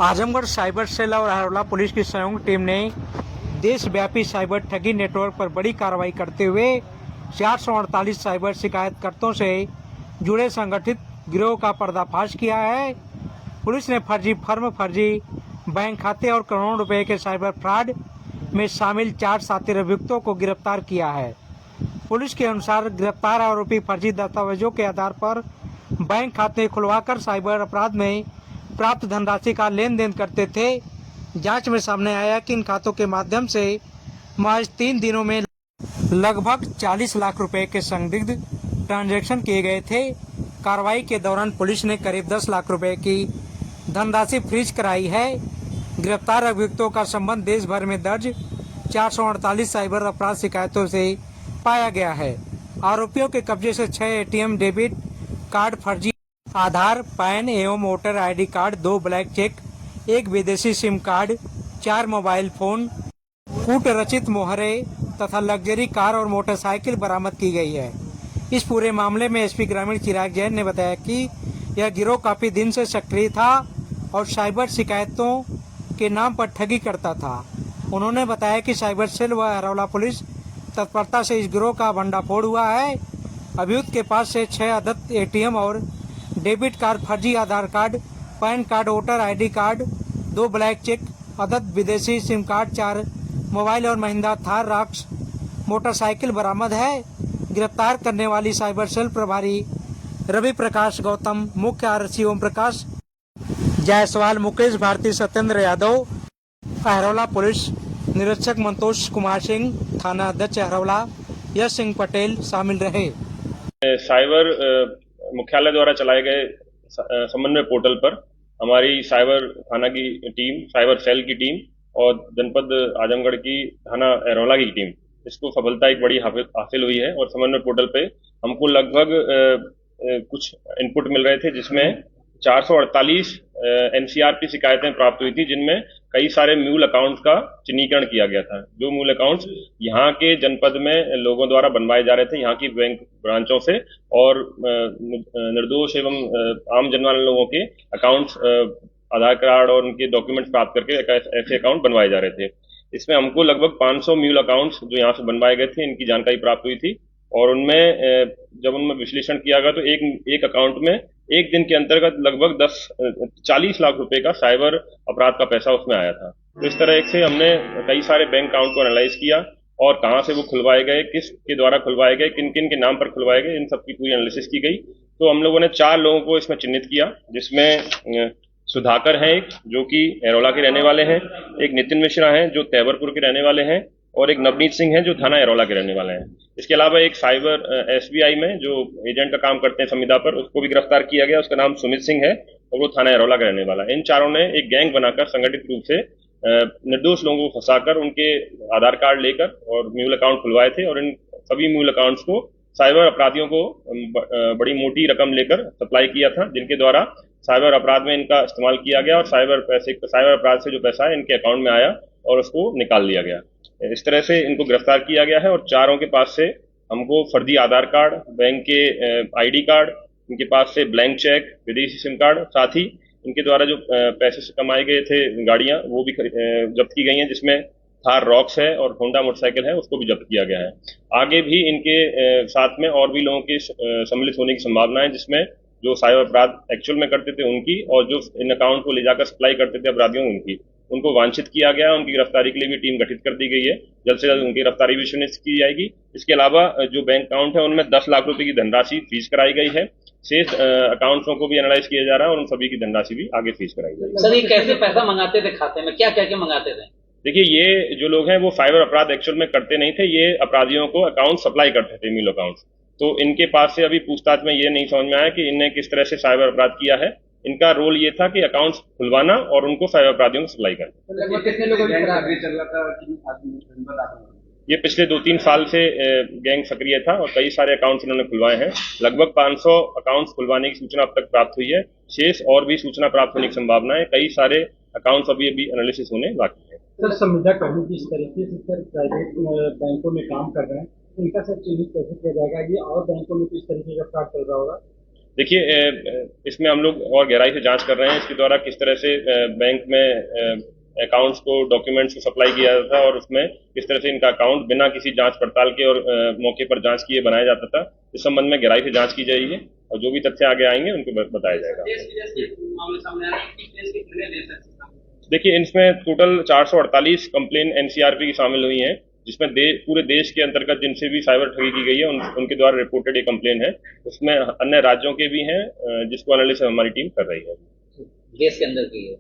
Azamgarh cyber cell और Harola police की संयुक्त टीम ने देशव्यापी साइबर ठगी नेटवर्क पर बड़ी कार्रवाई करते हुए 448 साइबर शिकायतकर्ताओं से जुड़े संगठित गिरोह का पर्दाफाश किया है। पुलिस ने फर्जी फर्म, फर्जी बैंक खाते और करोड़ों रुपए के साइबर फ्रॉड में शामिल 4 शातिर अभियुक्तों को गिरफ्तार किया है। पुलिस के अनुसार गिरफ्तार आरोपी फर्जी दस्तावेजों के आधार पर बैंक खाते खुलवाकर साइबर अपराध में प्राप्त धनराशि का लेन देन करते थे। जांच में सामने आया कि इन खातों के माध्यम से महज 3 दिनों में लगभग 40 लाख रुपए के संदिग्ध ट्रांजैक्शन किए गए थे। कार्रवाई के दौरान पुलिस ने करीब 10 लाख रुपए की धनराशि फ्रीज कराई है। गिरफ्तार अभियुक्तों का संबंध देश भर में दर्ज 448 साइबर अपराध शिकायतों से पाया गया है। आरोपियों के कब्जे से 6 एटीएम डेबिट कार्ड, फर्जी आधार, पैन एवं voter ID card, 2 black cheque, 1 विदेशी सिम कार्ड, 4 मोबाइल फोन, कूट रचित मोहरे तथा लग्जरी कार और मोटरसाइकिल बरामद की गई है। इस पूरे मामले में एसपी ग्रामीण चिराग जैन ने बताया कि यह गिरोह काफी दिन से सक्रिय था और साइबर शिकायतों के नाम पर ठगी करता था। उन्होंने बताया कि साइबर सेल व हरौला पुलिस तत्परता से इस गिरोह का भंडाफोड़ हुआ है। अभियुक्त के पास से 6 अदद एटीएम और डेबिट कार्ड, फर्जी Aadhaar card, PAN card, voter ID card, 2 black cheque, अदद विदेशी सिम कार्ड, 4 मोबाइल और महिंद्रा थार रॉक्स मोटरसाइकिल बरामद है। गिरफ्तार करने वाली साइबर सेल प्रभारी रवि प्रकाश गौतम, मुख्य आरक्षी ओम प्रकाश जायसवाल, मुकेश भारती, सत्येंद्र यादव, हरौला पुलिस निरीक्षक मंतोष कुमार सिंह, थाना अध्यक्ष हरौला यश सिंह पटेल शामिल रहे। साइबर मुख्यालय द्वारा चलाए गए समन्वय पोर्टल पर हमारी साइबर थाना की टीम, साइबर सेल की टीम और जनपद आजमगढ़ की थाना हरौला की टीम, इसको सफलता एक बड़ी हासिल हुई है। और समन्वय पोर्टल पे हमको लगभग कुछ इनपुट मिल रहे थे, जिसमें 448 एनसीआर की शिकायतें प्राप्त हुई थी, जिनमें कई सारे म्यूल अकाउंट्स का चिन्हीकरण किया गया था। जो मूल अकाउंट्स यहाँ के जनपद में लोगों द्वारा बनवाए जा रहे थे, यहाँ की बैंक ब्रांचों से, और निर्दोष एवं आम जनमानस लोगों के अकाउंट्स, आधार कार्ड और उनके डॉक्यूमेंट्स प्राप्त करके ऐसे अकाउंट बनवाए जा रहे थे। इसमें हमको लगभग 500 म्यूल अकाउंट्स जो यहाँ से बनवाए गए थे, इनकी जानकारी प्राप्त हुई थी। और उनमें जब उनमें विश्लेषण किया गया तो एक अकाउंट में एक दिन के अंतर्गत लगभग 40 लाख रुपए का साइबर अपराध का पैसा उसमें आया था। तो इस तरह से हमने कई सारे बैंक अकाउंट को एनालाइज किया और कहाँ से वो खुलवाए गए, किस के द्वारा खुलवाए गए, किन किन के नाम पर खुलवाए गए, इन सब की पूरी एनालिसिस की गई। तो हम लोगों ने 4 लोगों को इसमें चिन्हित किया, जिसमें सुधाकर हैं एक, जो कि हरौला के रहने वाले हैं, एक नितिन मिश्रा हैं जो तैबरपुर के रहने वाले हैं, और एक नवनीत सिंह हैं जो थाना हरौला के रहने वाले हैं। इसके अलावा एक साइबर एसबीआई में जो एजेंट का काम करते हैं संविदा पर, उसको भी गिरफ्तार किया गया। उसका नाम सुमित सिंह है और वो थाना हरौला का रहने वाला है। इन चारों ने एक गैंग बनाकर संगठित रूप से निर्दोष लोगों को फंसाकर उनके आधार कार्ड लेकर और म्यूल अकाउंट खुलवाए थे, और इन सभी म्यूल अकाउंट्स को साइबर अपराधियों को बड़ी मोटी रकम लेकर सप्लाई किया था, जिनके द्वारा साइबर अपराध में इनका इस्तेमाल किया गया और साइबर अपराध से जो पैसा है इनके अकाउंट में आया और उसको निकाल लिया गया। इस तरह से इनको गिरफ्तार किया गया है। और चारों के पास से हमको फर्जी आधार कार्ड, बैंक के आईडी कार्ड, इनके पास से ब्लैंक चेक, विदेशी सिम कार्ड, साथ ही इनके द्वारा जो पैसे से कमाए गए थे गाड़ियां, वो भी जब्त की गई हैं, जिसमें थार रॉक्स है और होंडा मोटरसाइकिल है, उसको भी जब्त किया गया है। आगे भी इनके साथ में और भी लोगों के सम्मिलित होने की संभावना है, जिसमें जो साइबर अपराध एक्चुअल में करते थे उनकी, और जो इन अकाउंट को ले जाकर सप्लाई करते थे अपराधियों उनकी, उनको वांछित किया गया। उनकी गिरफ्तारी के लिए भी टीम गठित कर दी गई है। जल्द से जल्द उनकी गिरफ्तारी भी सुनिश्चित की जाएगी। इसके अलावा जो बैंक अकाउंट है उनमें 10 लाख रुपए की धनराशि फ्रीज कराई गई है। शेष अकाउंट्सों को भी एनालाइज किया जा रहा है और उन सभी की धनराशि भी आगे फ्रीज कराई जाएगी। सर, ये कैसे पैसा मंगाते थे खाते में, क्या क्या क्या मंगाते थे? देखिए, ये जो लोग हैं वो साइबर अपराध एक्चुअल में करते नहीं थे, ये अपराधियों को अकाउंट सप्लाई करते थे, म्यूल अकाउंट। तो इनके पास से अभी पूछताछ में ये नहीं समझ में आया कि इनने किस तरह से साइबर अपराध किया है। इनका रोल ये था कि अकाउंट्स खुलवाना और उनको साइबर अपराधियों को सप्लाई करना। कितने लोगों की चल रहा था? ये पिछले 2-3 साल से गैंग सक्रिय था और कई सारे अकाउंट्स इन्होंने खुलवाए हैं। लगभग 500 अकाउंट्स खुलवाने की सूचना अब तक प्राप्त हुई है। शेष और भी सूचना प्राप्त होने की संभावना है। कई सारे अकाउंट्स अभी एनालिसिस होने बाकी है। सर, संविदा कर्मी जिस तरीके से सर प्राइवेट बैंकों में काम कर रहे हैं, इनका सर चिन्हित कैसे किया जाएगा? ये और बैंकों में किस तरीके का फ्रॉड चल रहा होगा? देखिए, इसमें हम लोग और गहराई से जांच कर रहे हैं इसके द्वारा किस तरह से बैंक में अकाउंट्स को डॉक्यूमेंट्स को सप्लाई किया जाता था और उसमें किस तरह से इनका अकाउंट बिना किसी जांच पड़ताल के और मौके पर जांच किए बनाया जाता था। इस संबंध में गहराई से जांच की जाएगी और जो भी तथ्य आगे आएंगे उनको बताया जाएगा। देखिए, इसमें टोटल 448 कंप्लेन एनसीआरपी की शामिल हुई हैं, जिसमें पूरे देश के अंतर्गत जिनसे भी साइबर ठगी की गई है उनके द्वारा रिपोर्टेड ये कंप्लेन है। उसमें अन्य राज्यों के भी हैं जिसको एनालिसिस हमारी टीम कर रही है। देश के अंदर की है।